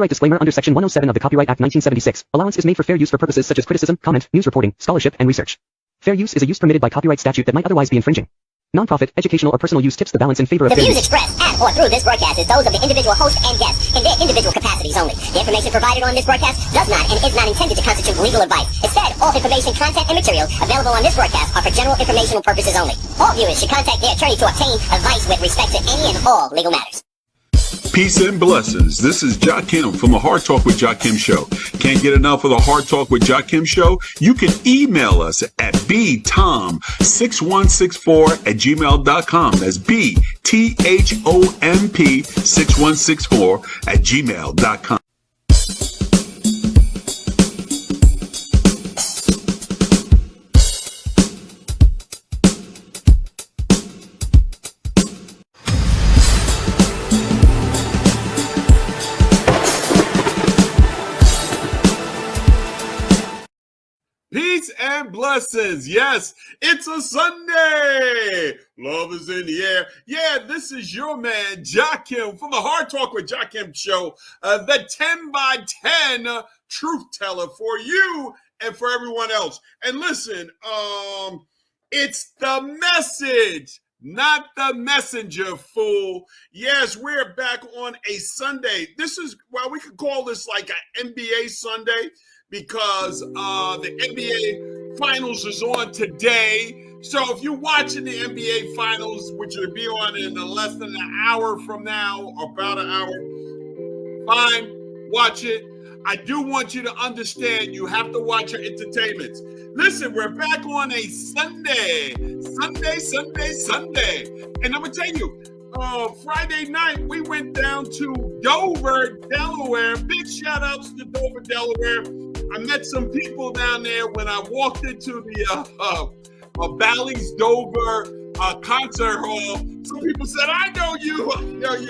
Copyright disclaimer under Section 107 of the Copyright Act 1976. Allowance is made for fair use for purposes such as criticism, comment, news reporting, scholarship, and research. Fair use is a use permitted by copyright statute that might otherwise be infringing. Non-profit, educational, or personal use tips the balance in favor of fair use. The views expressed at or through this broadcast is those of the individual host and guests in their individual capacities only. The information provided on this broadcast does not and is not intended to constitute legal advice. Instead, all information, content, and material available on this broadcast are for general informational purposes only. All viewers should contact their attorney to obtain advice with respect to any and all legal matters. Peace and blessings. This is Jakim from the Hard Talk with Jakim show. Can't get enough of the Hard Talk with Jakim show? You can email us at btom6164@gmail.com. That's bthomp6164@gmail.com. Peace and blessings. Yes, it's a Sunday. Love is in the air. Yeah, this is your man, Jakim, from the Hard Talk with Jakim show, the 10 by 10 truth teller for you and for everyone else. And listen, it's the message, not the messenger, fool. Yes, we're back on a Sunday. This is, well, we could call this like an NBA Sunday, because the NBA Finals is on today. So if you're watching the NBA Finals, which will be on in less than an hour from now, about an hour, fine, watch it. I do want you to understand you have to watch your entertainments. Listen, we're back on a Sunday. And I'm going to tell you, Friday night, we went down to Dover, Delaware. Big shout outs to Dover, Delaware. I met some people down there when I walked into the Bally's Dover concert hall. Some people said, I know you.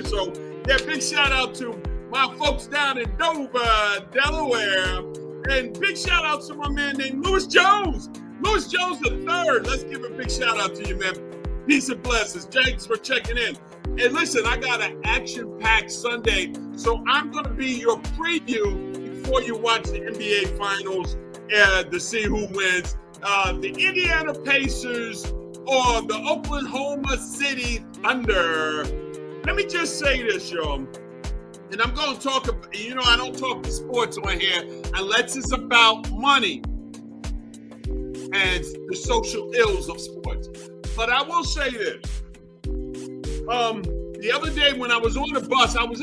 So, yeah, big shout out to my folks down in Dover, Delaware. And big shout out to my man named Louis Jones. Louis Jones III. Let's give a big shout out to you, man. Peace and blessings. Thanks for checking in. And listen, I got an action-packed Sunday, so I'm going to be your preview before you watch the NBA Finals to see who wins. The Indiana Pacers or the Oklahoma City Thunder. Let me just say this, y'all. And I'm going to talk about, I don't talk sports on here unless it's about money and the social ills of sports. But I will say this. The other day when I was on the bus, I was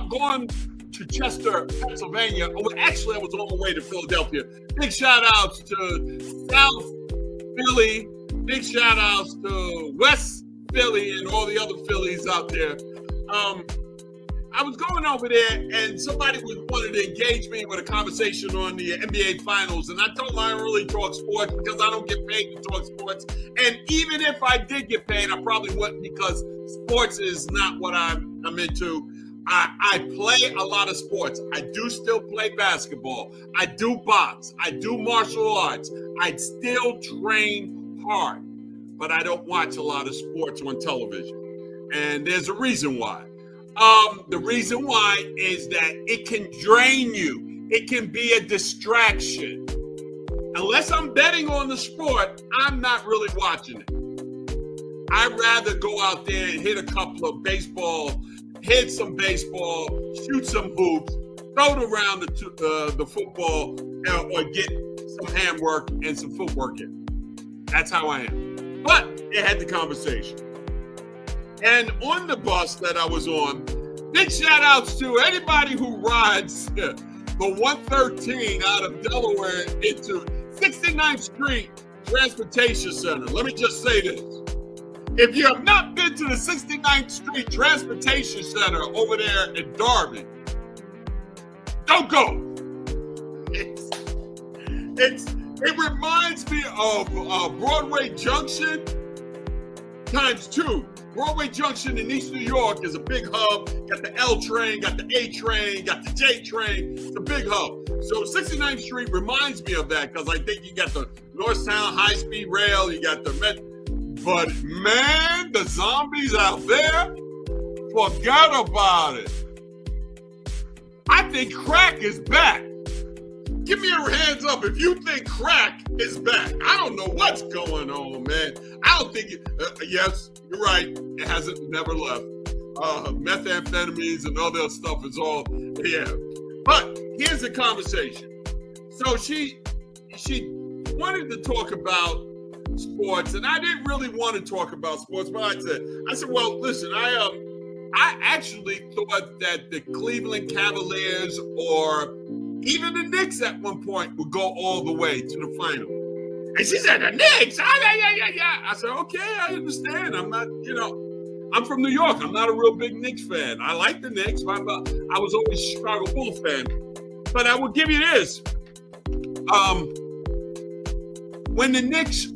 going to Chester, Pennsylvania. Actually, I was on my way to Philadelphia. Big shout outs to South Philly. Big shout outs to West Philly and all the other Phillies out there. I was going over there and somebody wanted to engage me with a conversation on the NBA Finals. And I told them I don't really talk sports because I don't get paid to talk sports. And even if I did get paid, I probably wouldn't, because sports is not what I'm into. I play a lot of sports. I do still play basketball. I do box. I do martial arts. I still train hard, but I don't watch a lot of sports on television. And there's a reason why. The reason why is that it can drain you. It can be a distraction. Unless I'm betting on the sport, I'm not really watching it. I'd rather go out there and hit a couple of hit some baseball, shoot some hoops, throw it around the football, or get some handwork and some footwork in. That's how I am. But it had the conversation. And on the bus that I was on, big shout outs to anybody who rides the 113 out of Delaware into 69th Street Transportation Center. Let me just say this. If you have not been to the 69th Street Transportation Center over there in Darby, don't go. It reminds me of Broadway Junction times 2. Broadway Junction in East New York is a big hub. Got the L train, got the A train, got the J train. It's a big hub. So 69th Street reminds me of that, because I think you got the Northtown high-speed rail, you got the Met. But man, the zombies out there, forget about it. I think crack is back. Give me your hands up if you think crack is back. I don't know what's going on, man. I don't think it, yes, you're right. It hasn't never left. Methamphetamines and all that stuff is all, yeah. But here's the conversation. So she wanted to talk about sports, and I didn't really want to talk about sports, but I said, well, listen, I actually thought that the Cleveland Cavaliers or even the Knicks at one point would go all the way to the final. And she said, the Knicks? Yeah. I said, okay, I understand. I'm not, I'm from New York. I'm not a real big Knicks fan. I like the Knicks. I was always a Chicago Bulls fan. But I will give you this. When the Knicks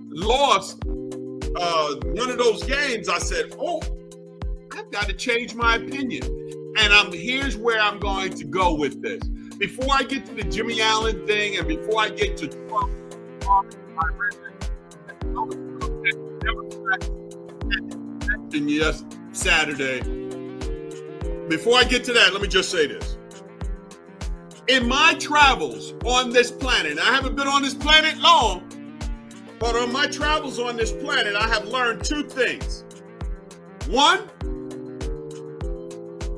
lost one of those games, I said, oh, I've got to change my opinion. And here's where I'm going to go with this. Before I get to the Jimmy Allen thing and before I get to Trump, yes, Saturday. Before I get to that, let me just say this. In my travels on this planet, I haven't been on this planet long, but on my travels on this planet, I have learned two things. One,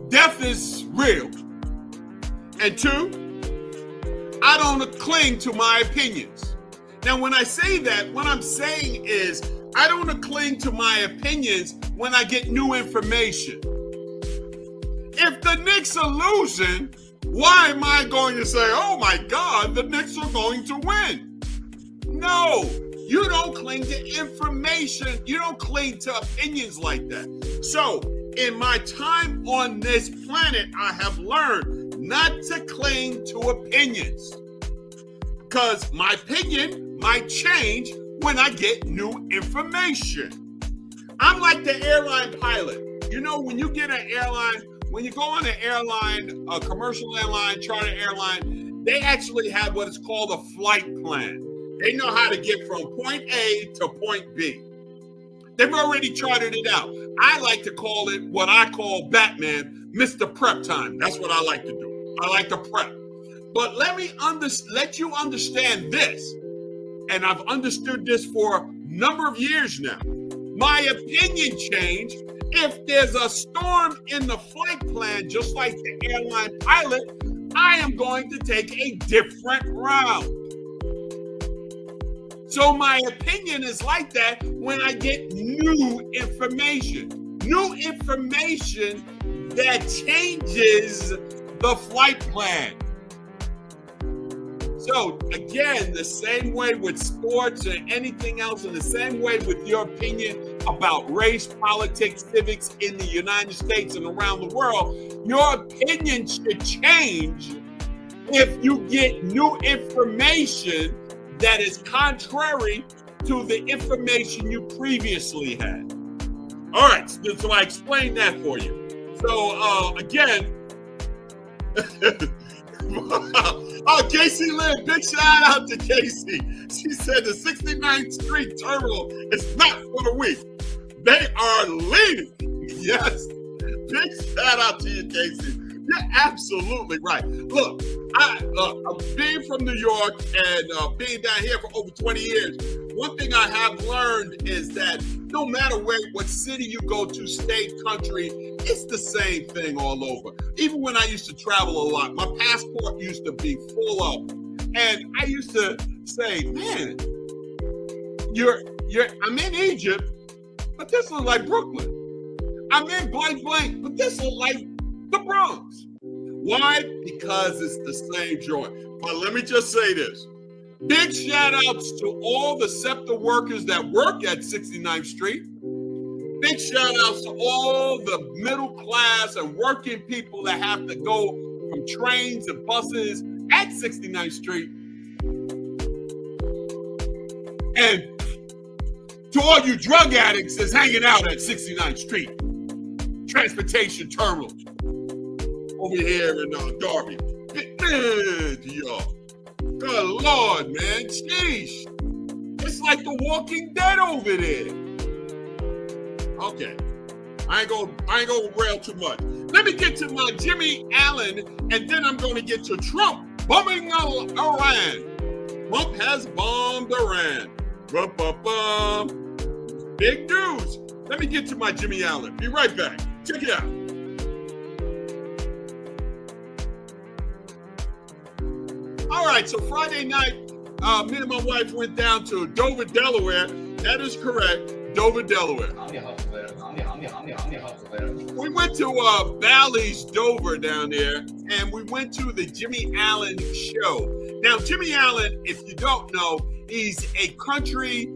death is real. And two, I don't cling to my opinions. Now, when I say that, what I'm saying is I don't cling to my opinions when I get new information. If the Knicks are losing, why am I going to say, oh my God, the Knicks are going to win? No, you don't cling to information. You don't cling to opinions like that. So, in my time on this planet, I have learned not to cling to opinions, because my opinion might change when I get new information. I'm like the airline pilot. When you get an airline, when you go on an airline, a commercial airline, charter airline, they actually have what is called a flight plan. They know how to get from point A to point B. They've already charted it out. I like to call it what I call Batman, Mr. Prep Time. That's what I like to do. I like to prep. But let you understand this, and I've understood this for a number of years now. My opinion changed if there's a storm in the flight plan, just like the airline pilot. I am going to take a different route. So my opinion is like that when I get new information. New information that changes the flight plan. So again, the same way with sports or anything else, and the same way with your opinion about race, politics, civics in the United States and around the world, your opinion should change if you get new information that is contrary to the information you previously had. All right, so I explained that for you. So again, oh, Casey Lynn, big shout out to Casey. She said the 69th Street Terminal is not for the weak. They are leaving. Yes. Big shout out to you, Casey. You're absolutely right. Look, being from New York and being down here for over 20 years, one thing I have learned is that no matter what city you go to, state, country, it's the same thing all over. Even when I used to travel a lot, my passport used to be full up. And I used to say, man, I'm in Egypt, but this looks like Brooklyn. I'm in blank, but this looks like the Bronx. Why? Because it's the same joint. But let me just say this. Big shout outs to all the SEPTA workers that work at 69th Street. Big shout outs to all the middle class and working people that have to go from trains and buses at 69th Street. And to all you drug addicts that's hanging out at 69th Street Transportation Terminal over here in Darby. Man, y'all. Good Lord, man. Sheesh. It's like the Walking Dead over there. Okay. I ain't gonna rail too much. Let me get to my Jimmy Allen, and then I'm going to get to Trump bombing Iran. Trump has bombed Iran. Bum, bum, bum. Big news. Let me get to my Jimmy Allen. Be right back. Check it out. All right, so Friday night, me and my wife went down to Dover, Delaware. That is correct, Dover, Delaware. We went to Bally's Dover down there, and we went to the Jimmie Allen show. Now, Jimmie Allen, if you don't know, he's a country,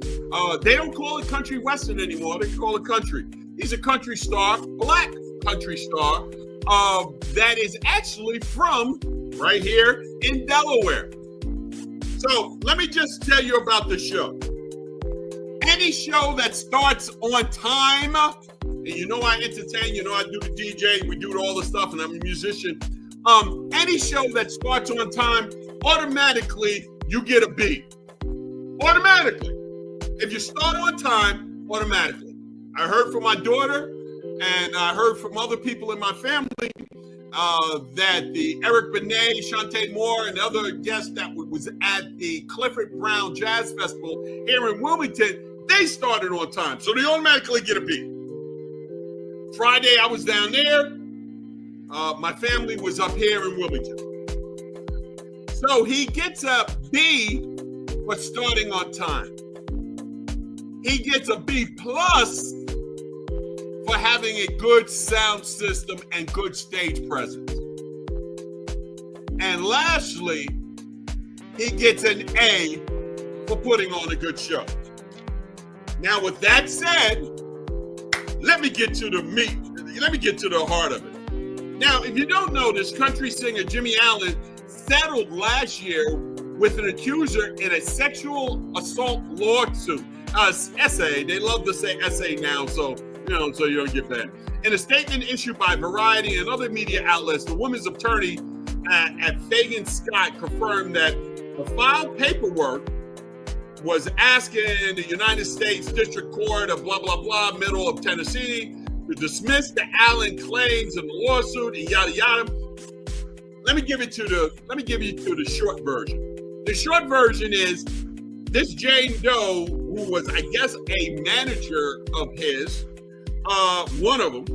they don't call it country western anymore, they call it country. He's a country star, black country star, that is actually from right here in Delaware. So let me just tell you about the show. Any show that starts on time, and you know I entertain, you know I do the DJ, we do all the stuff, and I'm a musician. Any show that starts on time, automatically you get a B. Automatically. If you start on time, automatically. I heard from my daughter, and I heard from other people in my family that the Eric Benet, Shantae Moore, and other guests that was at the Clifford Brown Jazz Festival here in Wilmington, they started on time. So they automatically get a B. Friday, I was down there. My family was up here in Wilmington. So he gets a B for starting on time. He gets a B plus for having a good sound system and good stage presence. And lastly, he gets an A for putting on a good show. Now, with that said, let me get to the meat. Let me get to the heart of it. Now, if you don't know, this country singer Jimmie Allen settled last year with an accuser in a sexual assault lawsuit. Essay. They love to say essay now, so you don't get bad. In a statement issued by Variety and other media outlets, the woman's attorney at Fagan Scott confirmed that the filed paperwork was asking the United States District Court of blah, blah, blah, middle of Tennessee, to dismiss the Allen claims in the lawsuit and yada, yada. Let me give you to the short version. The short version is this Jane Doe, who was, I guess, a manager of his, one of them,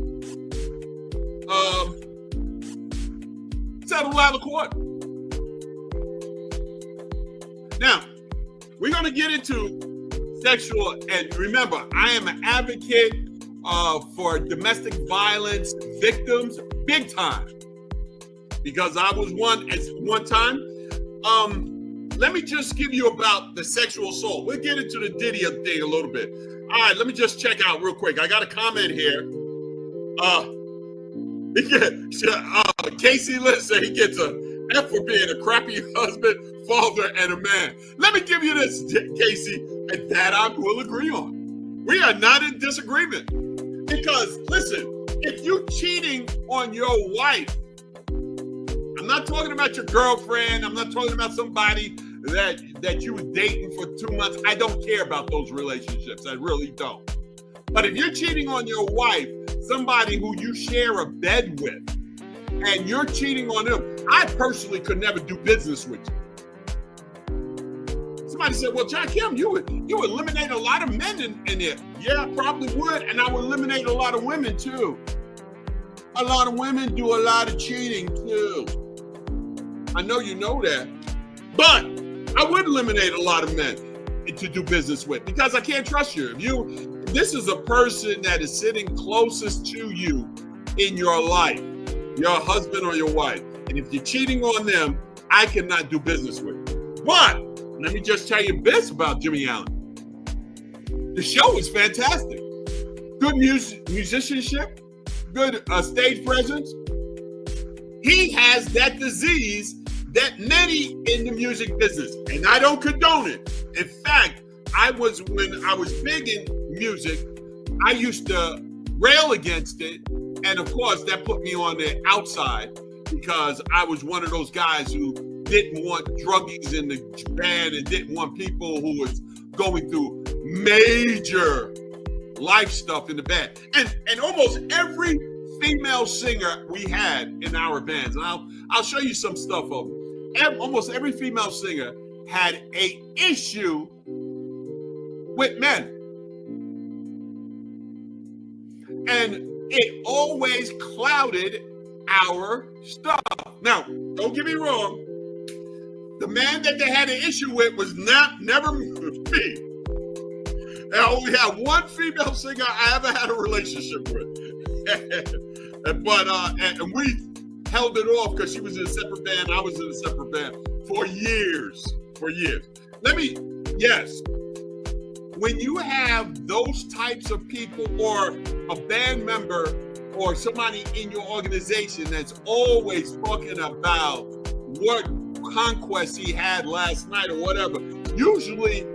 settled out of court. Now, we're going to get into sexual, and remember, I am an advocate for domestic violence victims, big time, because I was one at one time. Let me just give you about the sexual assault. We'll get into the Diddy thing a little bit. All right, let me just check out real quick. I got a comment here. Casey Listen, he gets a F for being a crappy husband, father, and a man. Let me give you this, Casey, and that I will agree on. We are not in disagreement. Because, listen, if you're cheating on your wife, I'm not talking about your girlfriend. I'm not talking about somebody that you were dating for 2 months. I don't care about those relationships. I really don't. But if you're cheating on your wife, somebody who you share a bed with, and you're cheating on them, I personally could never do business with you. Somebody said, well, Jakim, you would eliminate a lot of men in there. Yeah, I probably would. And I would eliminate a lot of women, too. A lot of women do a lot of cheating, too. I know you know that. But I would eliminate a lot of men to do business with because I can't trust you. This is a person that is sitting closest to you in your life, your husband or your wife. And if you're cheating on them, I cannot do business with you. But let me just tell you this about Jimmie Allen. The show was fantastic. Good musicianship, good stage presence. He has that disease that many in the music business, and I don't condone it. In fact, when I was big in music, I used to rail against it. And of course, that put me on the outside because I was one of those guys who didn't want druggies in the band and didn't want people who was going through major life stuff in the band. And almost every female singer we had in our bands, and I'll show you some stuff of them. Almost every female singer had a issue with men, and it always clouded our stuff. Now, don't get me wrong. The man that they had an issue with was never me. And I only had one female singer I ever had a relationship with. And we held it off because she was in a separate band, I was in a separate band for years. Yes. When you have those types of people, or a band member or somebody in your organization that's always talking about what conquest he had last night or whatever, usually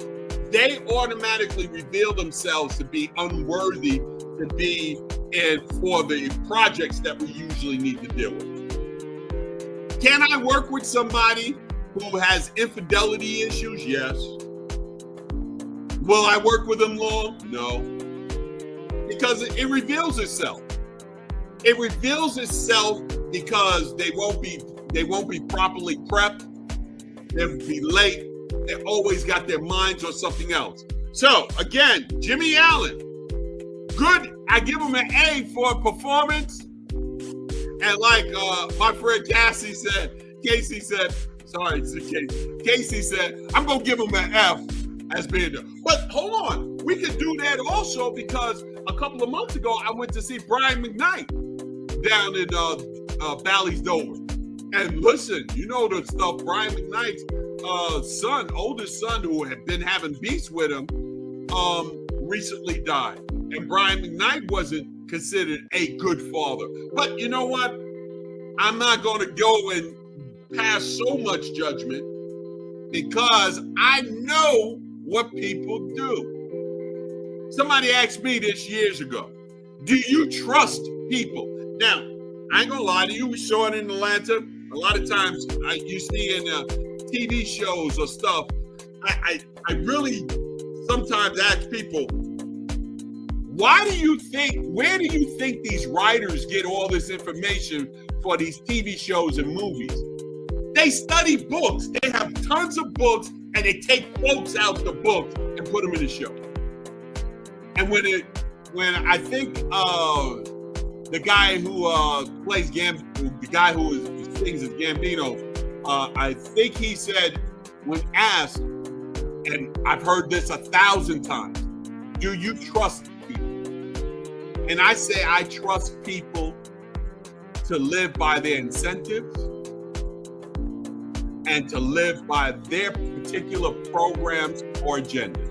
they automatically reveal themselves to be unworthy to be in for the projects that we usually need to deal with. Can I work with somebody who has infidelity issues? Yes. Will I work with them long? No. Because it reveals itself. It reveals itself because they won't be properly prepped. They'll be late. They always got their minds on something else. So again, Jimmie Allen, good. I give him an A for performance. And like my friend Casey said, Casey said, I'm gonna give him an F as being there. But hold on, we could do that also because a couple of months ago I went to see Brian McKnight down in Bally's Dover. And listen, you know the stuff, Brian McKnight's oldest son, who had been having beefs with him, recently died. And Brian McKnight wasn't considered a good father. But you know what? I'm not going to go and pass so much judgment because I know what people do. Somebody asked me this years ago, do you trust people? Now, I ain't gonna lie to you, we saw it in Atlanta. A lot of times you see in TV shows or stuff, I really sometimes ask people, where do you think these writers get all this information for these TV shows and movies? They study books. They have tons of books, and they take quotes out the books and put them in the show. And when I think the guy who plays the guy who sings as Gambino, I think he said when asked, and I've heard this 1,000 times, do you trust people? And I say I trust people to live by their incentives and to live by their particular programs or agendas.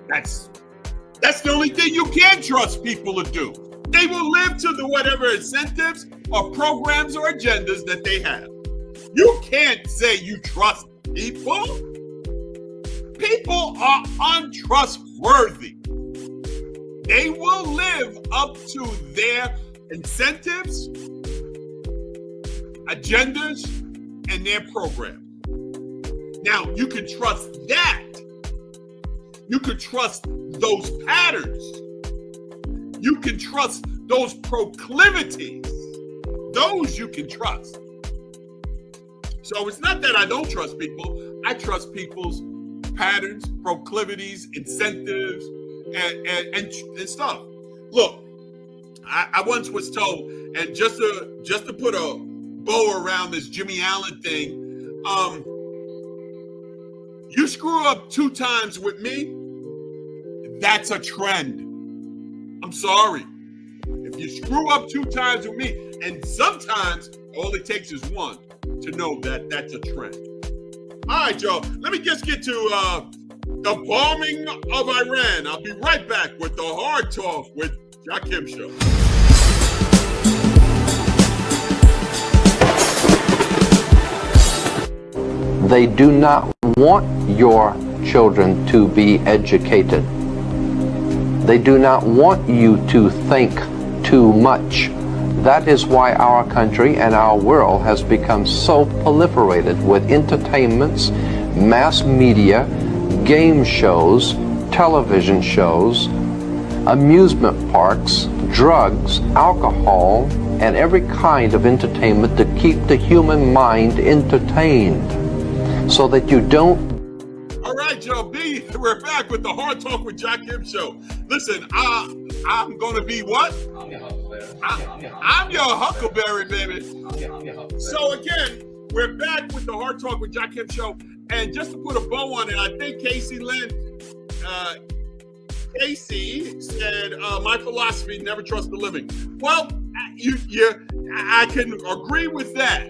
That's the only thing you can trust people to do. They will live to the whatever incentives or programs or agendas that they have. You can't say you trust people. People are untrustworthy. They will live up to their incentives, agendas, and their programs. Now, you can trust that. You can trust those patterns. You can trust those proclivities. Those you can trust. So it's not that I don't trust people. I trust people's patterns, proclivities, incentives, and stuff. Look, I once was told, and just to put a bow around this Jimmie Allen thing, you screw up 2 times with me, that's a trend. I'm sorry. If you screw up 2 times with me, and sometimes all it takes is 1 to know that that's a trend. All right, y'all. Let me just get to the bombing of Iran. I'll be right back with the Hard Talk with Jakim Show. They do not want your children to be educated. They do not want you to think too much. That is why our country and our world has become so proliferated with entertainments, mass media, game shows, television shows, amusement parks, drugs, alcohol, and every kind of entertainment to keep the human mind entertained so that you don't. All right, Joe B, we're back with the Hard Talk with Jakim show. Listen, I'm going to be what? I'm your Huckleberry, baby. So again, we're back with the Hard Talk with Jakim show. And just to put a bow on it, I think Casey said, my philosophy, never trust the living. Well, I can agree with that.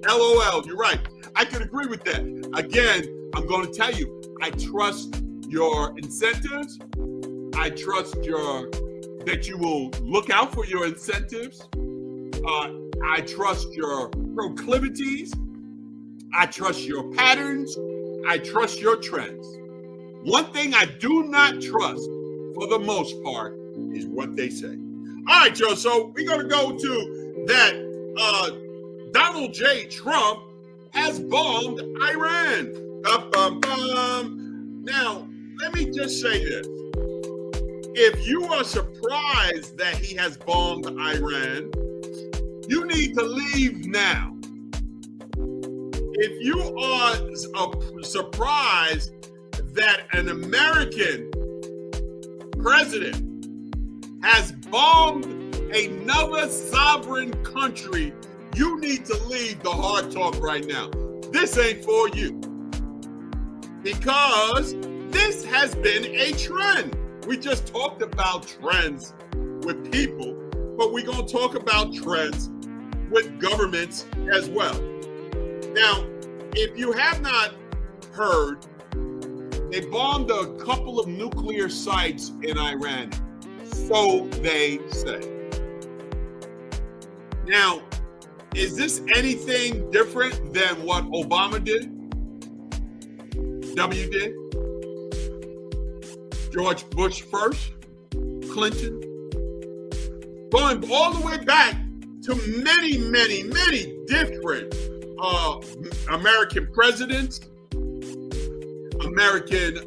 LOL, you're right. I can agree with that. Again, I'm going to tell you, I trust your incentives. I trust that you will look out for your incentives. I trust your proclivities. I trust your patterns. I trust your trends. One thing I do not trust, for the most part, is what they say. All right, Joe, so we're going to go to that Donald J. Trump has bombed Iran. Now, let me just say this. If you are surprised that he has bombed Iran, you need to leave now. If you are surprised that an American president has bombed another sovereign country, you need to leave the Hard Talk right now. This ain't for you. Because this has been a trend. We just talked about trends with people, but we're going to talk about trends with governments as well. Now, if you have not heard, they bombed a couple of nuclear sites in Iran, so they say. Now, is this anything different than what Obama did? W did? George Bush first? Clinton? Going all the way back to many, many, many different American presidents, American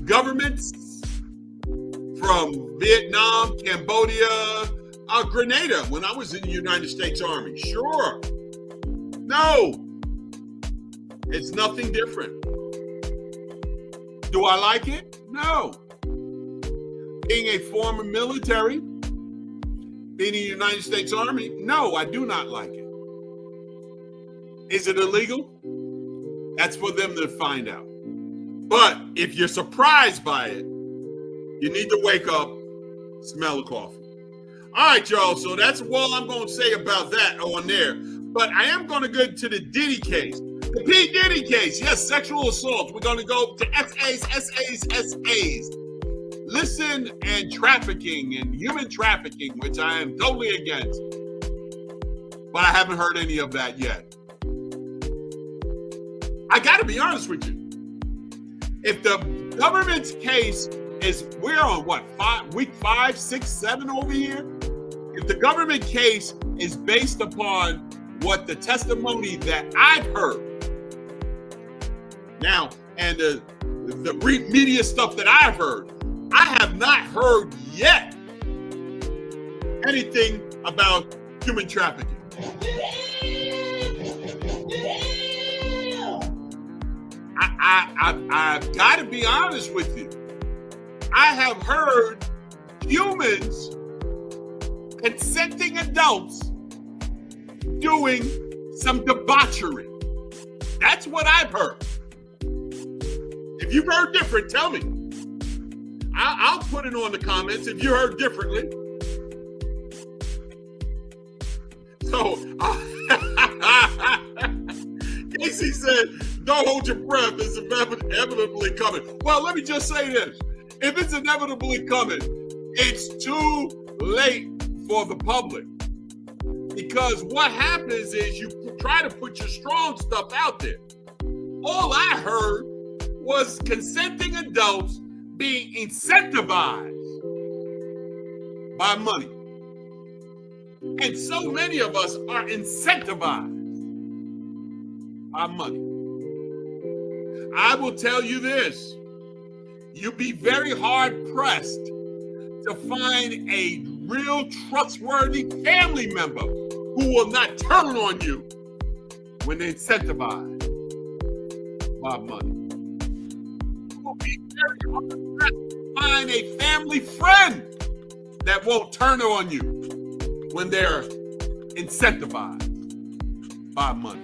governments, from Vietnam, Cambodia, Grenada, when I was in the United States Army. Sure. No. It's nothing different. Do I like it? No. Being a former military, being in the United States Army, no, I do not like it. Is it illegal? That's for them to find out. But if you're surprised by it, you need to wake up, smell the coffee. All right, y'all. So that's all I'm going to say about that on there. But I am going to go to the Diddy case. The P.Diddy case. Yes, sexual assault. We're going to go to SAs. Listen, and trafficking and human trafficking, which I am totally against. But I haven't heard any of that yet. I got to be honest with you. If the government's case is, we're on what, week 5, 6, 7 over here? If the government case is based upon what the testimony that I've heard now, and the media stuff that I've heard, I have not heard yet anything about human trafficking. I've got to be honest with you. I have heard humans, consenting adults, doing some debauchery. That's what I've heard. If you've heard different, tell me. I'll put it on the comments if you heard differently. So, Casey said, don't hold your breath. It's inevitably coming. Well, let me just say this. If it's inevitably coming, it's too late for the public. Because what happens is you try to put your strong stuff out there. All I heard was consenting adults being incentivized by money. And so many of us are incentivized by money. I will tell you this. You'll be very hard pressed to find a real trustworthy family member who will not turn on you when they're incentivized by money. You will be very hard-pressed to find a family friend that won't turn on you when they're incentivized by money.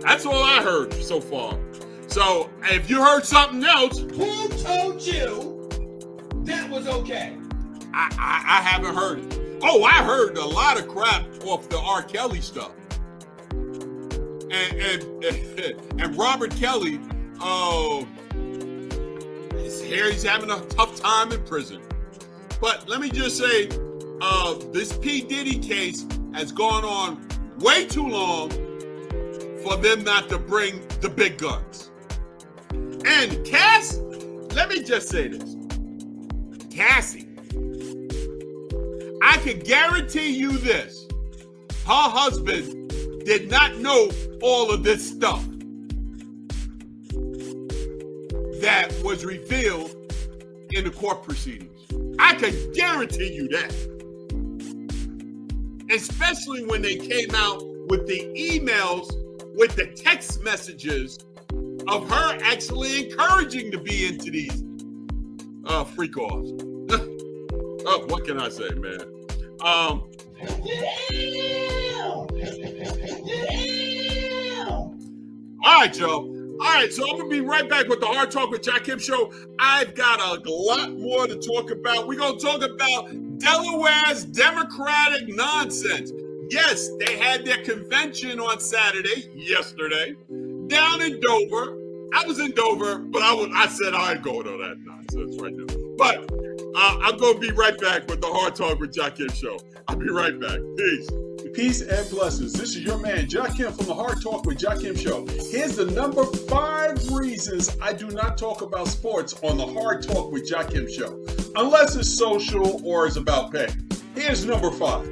That's all I heard so far. So if you heard something else, who told you that was okay? I haven't heard it. Oh, I heard a lot of crap off the R. Kelly stuff. And Robert Kelly, he's having a tough time in prison. But let me just say, this P.Diddy case has gone on way too long for them not to bring the big guns. And Cass, let me just say this. Cassie, I can guarantee you this. Her husband did not know all of this stuff that was revealed in the court proceedings. I can guarantee you that. Especially when they came out with the emails, with the text messages of her actually encouraging to be into these freak-offs. Oh, what can I say, man? All right, Joe. All right, so I'm going to be right back with the Hard Talk with Jakim show. I've got a lot more to talk about. We're going to talk about Delaware's Democratic nonsense. Yes, they had their convention on yesterday, down in Dover. I was in Dover, but I said I ain't going on that nonsense right now. But I'm going to be right back with the Hard Talk with Jakim show. I'll be right back. Peace. Peace and blessings. This is your man, Jakim, from the Hard Talk with Jakim show. Here's the number 5 reasons I do not talk about sports on the Hard Talk with Jakim show, unless it's social or it's about pay. Here's number 5.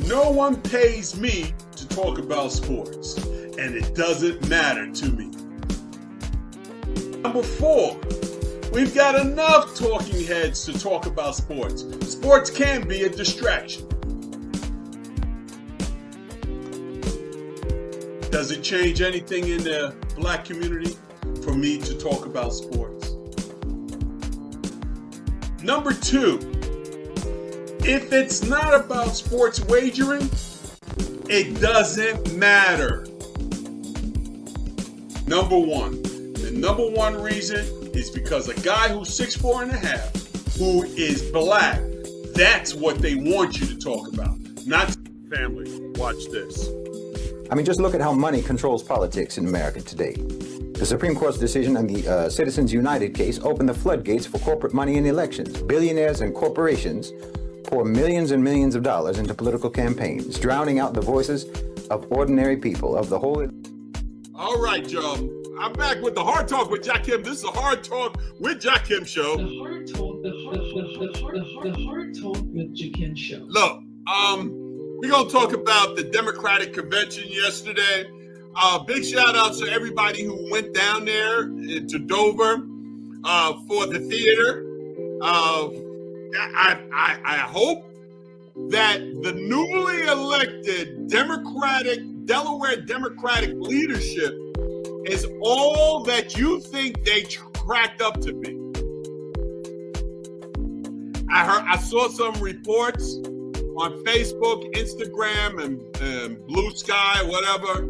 No one pays me to talk about sports, and it doesn't matter to me. Number 4. We've got enough talking heads to talk about sports. Sports can be a distraction. Does it change anything in the black community for me to talk about sports? Number 2, if it's not about sports wagering, it doesn't matter. Number 1, the number 1 reason is because a guy who's 6'4.5", who is black, that's what they want you to talk about. Not family. Watch this. I mean, just look at how money controls politics in America today. The Supreme Court's decision on the Citizens United case opened the floodgates for corporate money in elections. Billionaires and corporations pour millions and millions of dollars into political campaigns, drowning out the voices of ordinary people, of the whole... All right, Joe. I'm back with the Hard Talk with Jakim. This is the Hard Talk with Jakim show. The Hard Talk with Jakim show. Look, we're going to talk about the Democratic convention yesterday. Big shout out to everybody who went down there to Dover for the theater. I hope that the newly elected Delaware Democratic leadership is all that you think they cracked up to be. I saw some reports on Facebook, Instagram, and Blue Sky, whatever,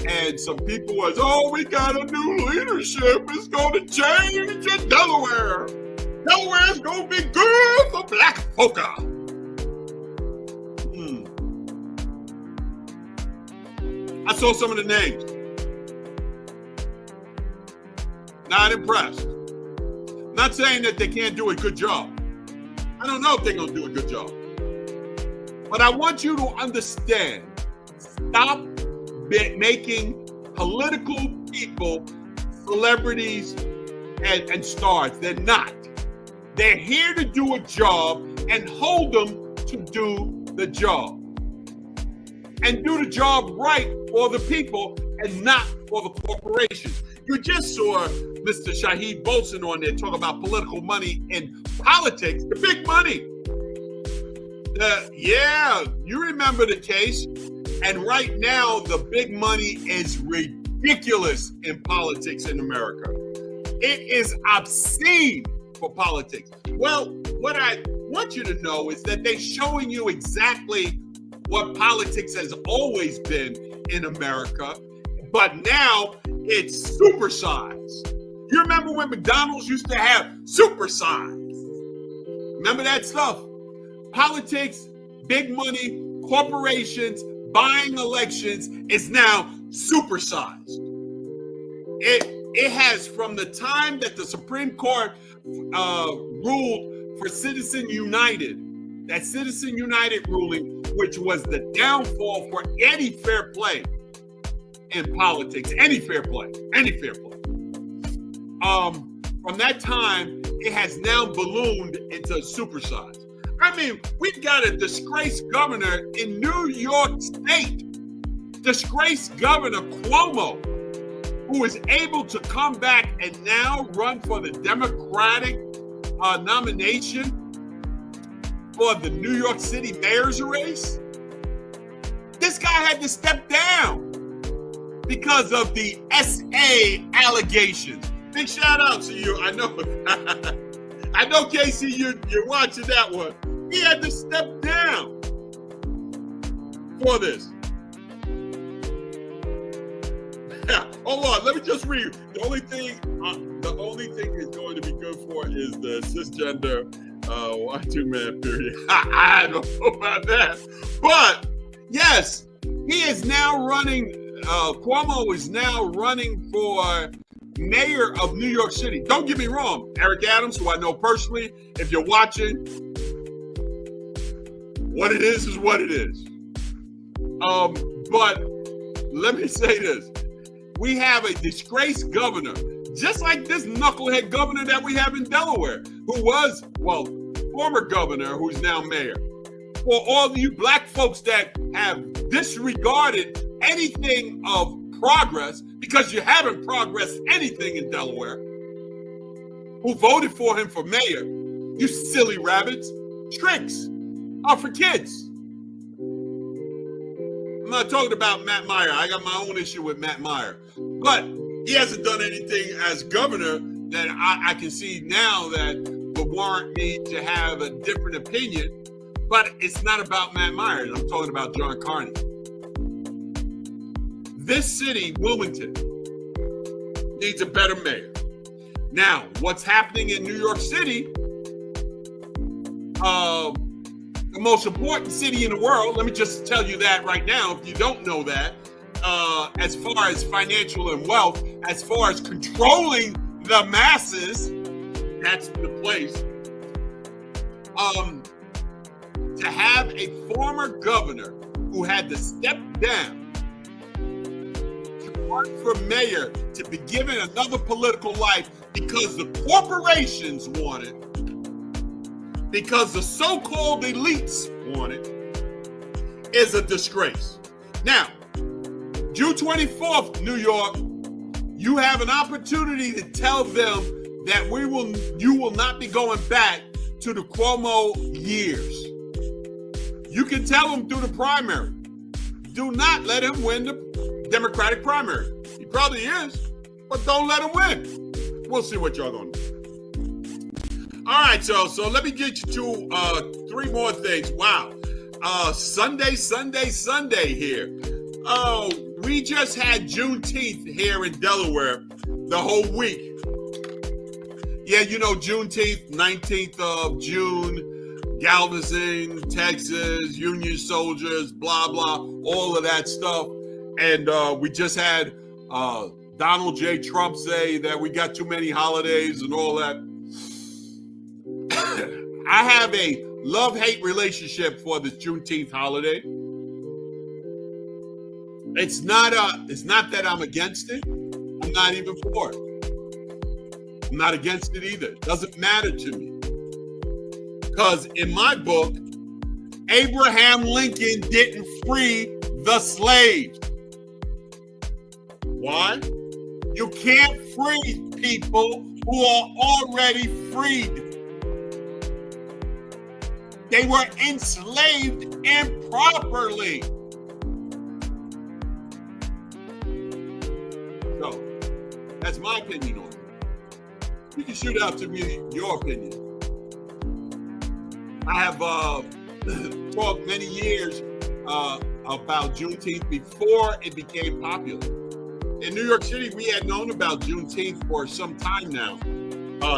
and some people was, we got a new leadership. It's going to change in Delaware. Delaware's going to be good for black folka. I saw some of the names. Not impressed. Not saying that they can't do a good job. I don't know if they're going to do a good job. But I want you to understand, stop making political people celebrities and stars. They're not. They're here to do a job and hold them to do the job. And do the job right for the people and not for the corporations. You just saw Mr. Shaheed Bolson on there talk about political money in politics, the big money. You remember the case. And right now, the big money is ridiculous in politics in America. It is obscene for politics. Well, what I want you to know is that they're showing you exactly what politics has always been in America, but now it's supersized. You remember when McDonald's used to have supersize? Remember that stuff? Politics, big money, corporations, buying elections is now supersized. It has, from the time that the Supreme Court ruled for Citizen United, that Citizen United ruling, which was the downfall for any fair play in politics, any fair play. From that time, it has now ballooned into supersize. I mean, we've got a disgraced governor in New York State, disgraced Governor Cuomo, who is able to come back and now run for the Democratic nomination for the New York City mayor's race. This guy had to step down because of the SA allegations. Big shout out to you. I know, Casey, you're watching that one. He had to step down for this. Hold on, let me just read. The only thing is going to be good for is the cisgender Y2 man period. I don't know about that. But yes, he is now running, Cuomo is now running for mayor of New York City. Don't get me wrong, Eric Adams, who I know personally, if you're watching, what it is what it is. But let me say this. We have a disgraced governor, just like this knucklehead governor that we have in Delaware, who was, former governor, who's now mayor. For all of you black folks that have disregarded anything of progress, because you haven't progressed anything in Delaware, who voted for him for mayor, you silly rabbits. Tricks are for kids. I'm not talking about Matt Meyer. I got my own issue with Matt Meyer. But he hasn't done anything as governor that I can see now that would warrant me to have a different opinion. But it's not about Matt Meyer. I'm talking about John Carney. This city, Wilmington, needs a better mayor. Now, what's happening in New York City, the most important city in the world, let me just tell you that right now, if you don't know that, as far as financial and wealth, as far as controlling the masses, that's the place. To have a former governor who had to step down to run for mayor, to be given another political life because the corporations want it, because the so-called elites want it, is a disgrace. Now, June 24th, New York, you have an opportunity to tell them that you will not be going back to the Cuomo years. You can tell him through the primary. Do not let him win the Democratic primary. He probably is, but don't let him win. We'll see what y'all gonna do. All right, so let me get you to three more things. Wow. Sunday here. Oh, we just had Juneteenth here in Delaware the whole week. Yeah, you know, Juneteenth, 19th of June, Galveston, Texas, Union soldiers, blah, blah, all of that stuff. And we just had Donald J. Trump say that we got too many holidays and all that. I have a love-hate relationship for this Juneteenth holiday. It's not that I'm against it. I'm not even for it. I'm not against it either. It doesn't matter to me. Because in my book, Abraham Lincoln didn't free the slaves. Why? You can't free people who are already freed. They were enslaved improperly. So, that's my opinion on it. You can shoot out to me your opinion. I have talked many years about Juneteenth before it became popular. In New York City, we had known about Juneteenth for some time now.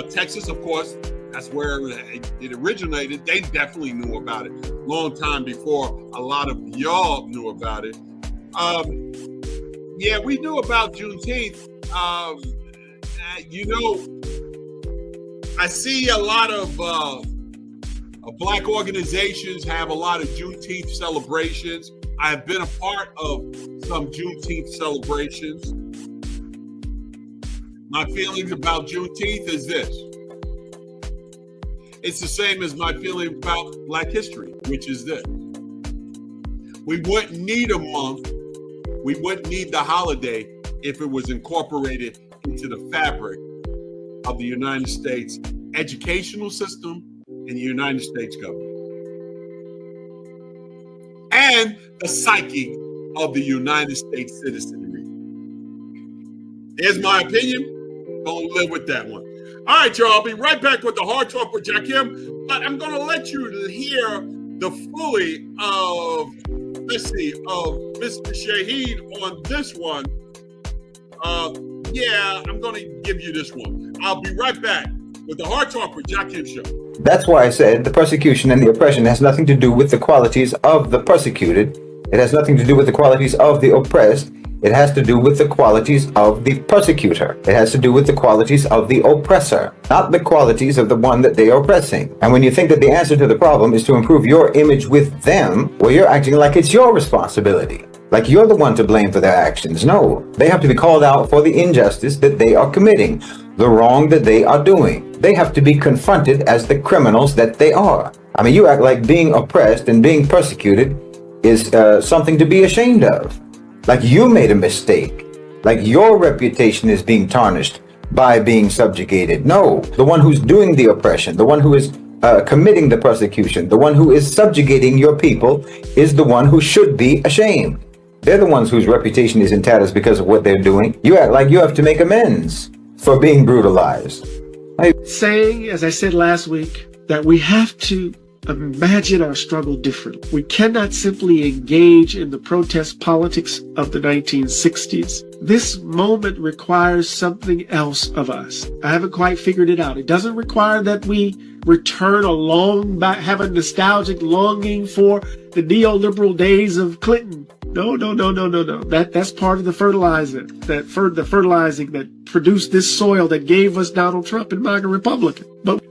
Texas, of course, that's where it originated. They definitely knew about it a long time before a lot of y'all knew about it. Yeah, we knew about Juneteenth. You know, I see a lot of black organizations have a lot of Juneteenth celebrations. I have been a part of some Juneteenth celebrations. My feelings about Juneteenth is this. It's the same as my feeling about Black history, which is this. We wouldn't need a month. We wouldn't need the holiday if it was incorporated into the fabric of the United States educational system and the United States government. And the psyche of the United States citizenry. Here's my opinion. Don't live with that one. All right, y'all. I'll be right back with the Hard Talk with Jakim. But I'm going to let you hear the fully of Mr. Shaheed on this one. Yeah, I'm going to give you this one. I'll be right back with the Hard Talk with Jakim show. That's why I said the persecution and the oppression has nothing to do with the qualities of the persecuted. It has nothing to do with the qualities of the oppressed. It has to do with the qualities of the persecutor. It has to do with the qualities of the oppressor, not the qualities of the one that they are oppressing. And when you think that the answer to the problem is to improve your image with them, well, you're acting like it's your responsibility. Like you're the one to blame for their actions. No, they have to be called out for the injustice that they are committing, the wrong that they are doing. They have to be confronted as the criminals that they are. I mean, you act like being oppressed and being persecuted is something to be ashamed of. Like you made a mistake. Like your reputation is being tarnished by being subjugated. No, the one who's doing the oppression, the one who is committing the persecution, the one who is subjugating your people is the one who should be ashamed. They're the ones whose reputation is in tatters because of what they're doing. You act like you have to make amends for being brutalized. Saying, as I said last week, that we have to imagine our struggle differently. We cannot simply engage in the protest politics of the 1960s. This moment requires something else of us. I haven't quite figured it out. It doesn't require that we return have a nostalgic longing for the neoliberal days of Clinton. No. That's part of the fertilizer, the fertilizing that produced this soil that gave us Donald Trump and MAGA Republican. But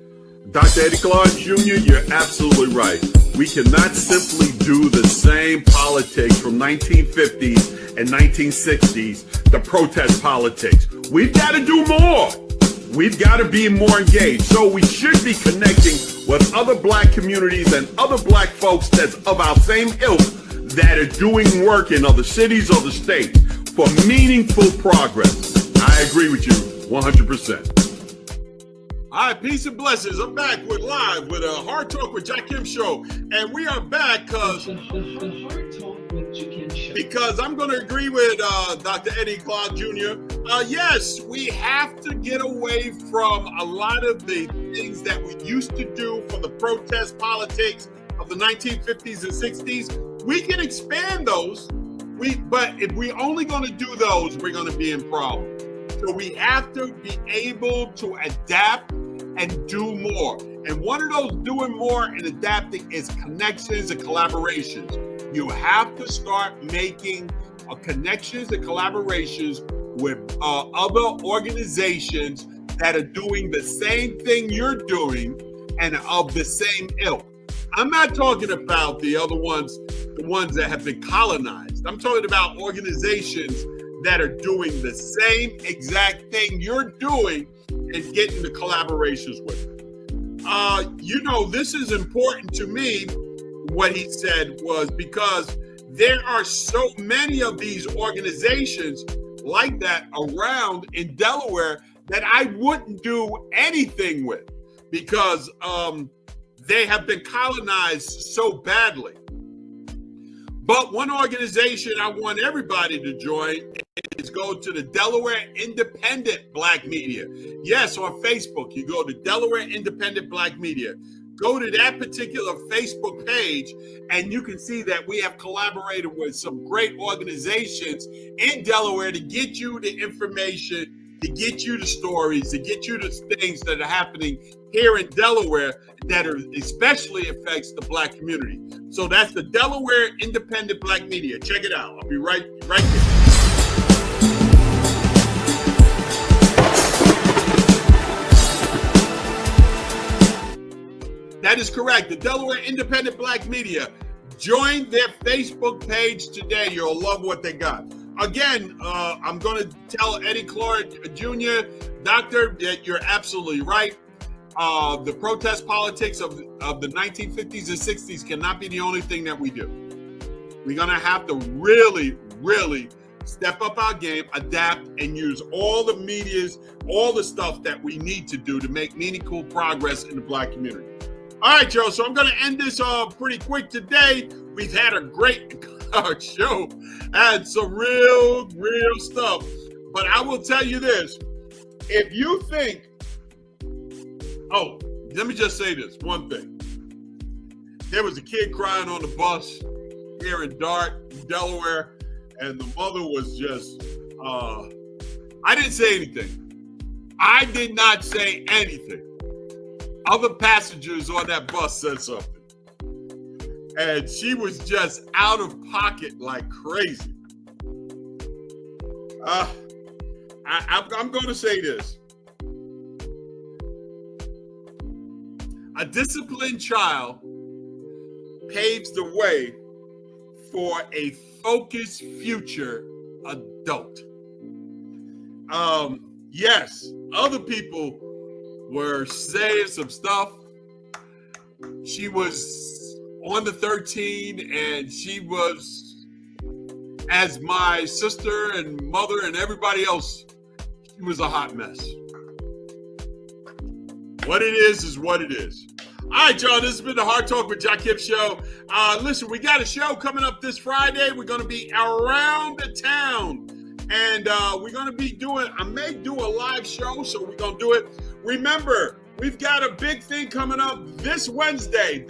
Dr. Eddie Clark Jr., you're absolutely right. We cannot simply do the same politics from 1950s and 1960s, the protest politics. We've got to do more. We've got to be more engaged. So we should be connecting with other black communities and other black folks that's of our same ilk that are doing work in other cities, other states for meaningful progress. I agree with you 100%. All right, peace and blessings. I'm back with a Hard Talk with Jakim show. And we are back because I'm going to agree with Dr. Eddie Clark Jr. Yes, we have to get away from a lot of the things that we used to do for the protest politics of the 1950s and 60s. We can expand those, but if we're only going to do those, we're going to be in problem. So we have to be able to adapt and do more. And one of those doing more and adapting is connections and collaborations. You have to start making connections and collaborations with other organizations that are doing the same thing you're doing and of the same ilk. I'm not talking about the other ones, the ones that have been colonized. I'm talking about organizations that are doing the same exact thing you're doing and getting the collaborations with it. This is important to me. What he said was because there are so many of these organizations like that around in Delaware that I wouldn't do anything with because they have been colonized so badly. But one organization I want everybody to join is go to the Delaware Independent Black Media. Yes, on Facebook, you go to Delaware Independent Black Media. Go to that particular Facebook page, and you can see that we have collaborated with some great organizations in Delaware to get you the information, to get you the stories, to get you the things that are happening here in Delaware that are especially affects the Black community. So that's the Delaware Independent Black Media. Check it out. I'll be right there. That is correct. The Delaware Independent Black Media. Join their Facebook page today. You'll love what they got. Again, I'm going to tell Eddie Clark Jr., Doctor, that you're absolutely right. The protest politics of the 1950s and 60s cannot be the only thing that we do. We're going to have to really, really step up our game, adapt, and use all the medias, all the stuff that we need to do to make meaningful progress in the Black community. All right, Joe, so I'm going to end this pretty quick today. We've had a great show, had some real stuff. But I will tell you this. If you think, let me just say this one thing. There was a kid crying on the bus here in Dart, Delaware, and the mother was just, I didn't say anything. I did not say anything. Other passengers on that bus said something. And she was just out of pocket like crazy. I'm going to say this. A disciplined child paves the way for a focused future adult. Yes, other people were saying some stuff. She was on the 13 and she was, as my sister and mother and everybody else, she was a hot mess. What it is what it is. All right, y'all, this has been the Hard Talk with Jakim show. Listen, we got a show coming up this Friday. We're going to be around the town. And we're going to be I may do a live show, so we're going to do it. Remember, we've got a big thing coming up this Wednesday.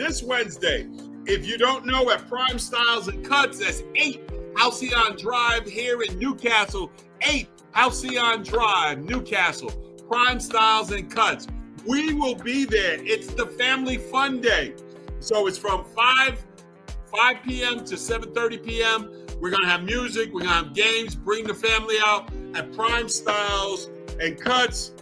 If you don't know, at Prime Styles and Cuts, that's 8 Halcyon Drive here in Newcastle. 8 Halcyon Drive, Newcastle. Prime Styles and Cuts. We will be there. It's the Family Fun Day. So it's from 5 p.m. to 7:30 p.m. We're going to have music. We're going to have games. Bring the family out at Prime Styles and Cuts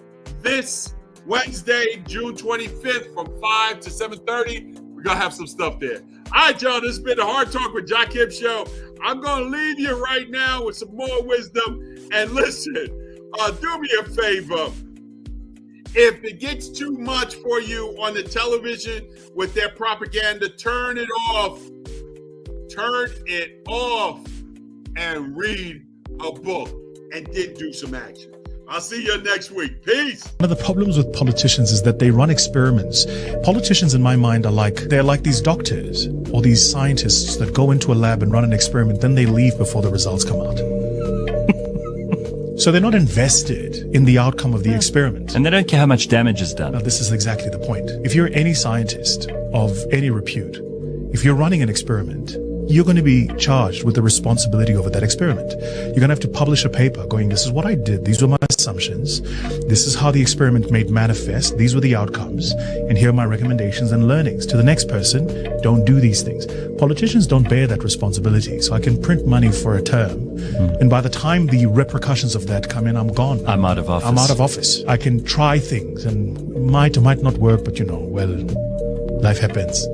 this Wednesday, June 25th from 5 to 7:30. We're going to have some stuff there. All right, y'all. This has been the Hard Talk with Jakim show. I'm going to leave you right now with some more wisdom. And listen, do me a favor. If it gets too much for you on the television with their propaganda, turn it off. Turn it off and read a book and then do some action. I'll see you next week. Peace. One of the problems with politicians is that they run experiments. Politicians, in my mind, they're like these doctors or these scientists that go into a lab and run an experiment, then they leave before the results come out. So they're not invested in the outcome of the experiment. And they don't care how much damage is done. Now, this is exactly the point. If you're any scientist of any repute, if you're running an experiment, you're going to be charged with the responsibility over that experiment. You're going to have to publish a paper going, this is what I did, these were my assumptions, this is how the experiment made manifest, these were the outcomes, and here are my recommendations and learnings. To the next person, don't do these things. Politicians don't bear that responsibility, so I can print money for a term, and by the time the repercussions of that come in, I'm gone. I'm out of office. I can try things, and might or might not work, but well, life happens.